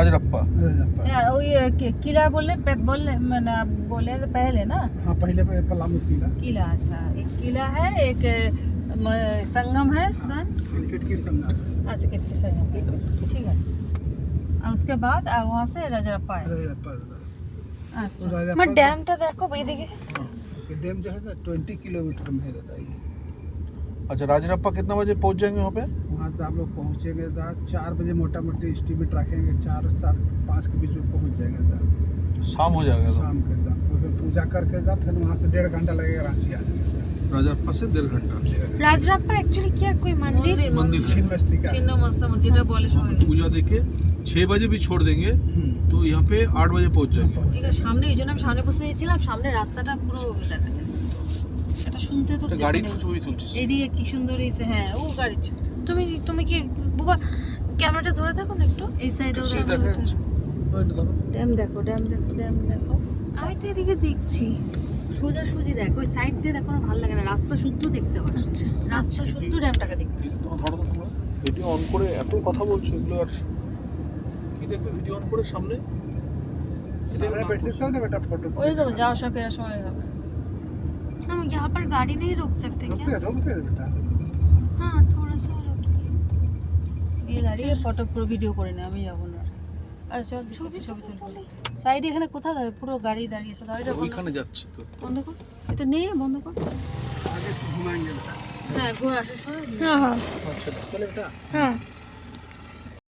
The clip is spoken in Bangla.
राजरप्पा। यार वो ये किला बोले मैंने बोले तो पहले ना। हाँ पहले पलामू किला। किला, अच्छा एक किला है, एक संगम है स्थान। क्रिकेट की संगम। अच्छा कितने संगम, ठीक है। और उसके बाद वहाँ से राजरप्पा है। अच्छा मैं डैमটা দেখো এইদিকে। डैम जो है ना 20 किलोमीटर में है दादा ये। अच्छा राजरप्पा कितना बजे पहुंच जाएंगे वहाँ पे? वहाँ तो आप लोग पहुँचेंगे 4 बजे मोटा मोटी एस्टीमेट रखेंगे, 4 साढ़े 5 के बीच में पहुँच जाएंगे दादा। शाम हो जाएगा शाम के दादा फिर पूजा करके दादा फिर वहाँ से 1.5 घंटा लगेगा रांची आने में। राजरप्पा से 1.5 घंटा। রাজরাপ্পা एक्चुअली क्या कोई मंदिर? मंदिर छिन्न बस्ती का। छिन्न मस्ता যেটা বলে वहाँ সবাই। पे पूजा देके 6 बजे भी छोड़ देंगे तो यहाँ पे 8 बजे पहुँच जाएंगे। ঠিক আছে, সামনে এই জন্য আমি সামনে বসে গেছিলাম, সামনে রাস্তাটা পুরো দেখা যায়, সেটা শুনতে তো গাড়ি ছবি তুলছিস? এইদিকে কি সুন্দর এসে, হ্যাঁ ও গাড়ির ছবি। তুমি কি বাবা ক্যামেরাটা ধরে দেখো না একটু। এই সাইডে সেই দেখা যাচ্ছে। ওইটা ধরো। ড্যাম দেখো, ড্যাম দেখো, ড্যাম দেখো। আমি তো এদিকে দেখছি। সোজা সুজি দেখো, ওই সাইড দিয়ে দেখো না, ভালো লাগে না, রাস্তা শুদ্ধ দেখতে হয়। আচ্ছা রাস্তা শুদ্ধ ড্যামটাকে দেখতে হয়। ধরো তো তোমরা ভিডিও অন করে এত কথা বলছো, এগুলো আর কি দেখবে ভিডিও অন করে সামনে? सामने बैठ सकते हो ना बेटा फोटो। ওই তো যাওয়ার সময় ফেরার সময় হবে। हम यहाँ पर गाड़ी नहीं रोक सकते क्या? रोकते हैं बेटा। हाँ थोड़ा सा रोकिए। এই দাঁড়িয়ে ফটো পুরো ভিডিও করে নে, আমি যাবো না। আচ্ছা চল ছবি ছবি তুলি। সাইডে এখানে কোথায় দাঁড়িয়ে, পুরো গাড়ি দাঁড়িয়ে আছে, গাড়িটা বন্ধ ওইখানে যাচ্ছে তো। বন্ধ কর, এটা নে বন্ধ কর। आगे से घुमाएंगे बेटा। হ্যাঁ ঘুরে আসার সময় हाँ हाँ चले बेटा। हाँ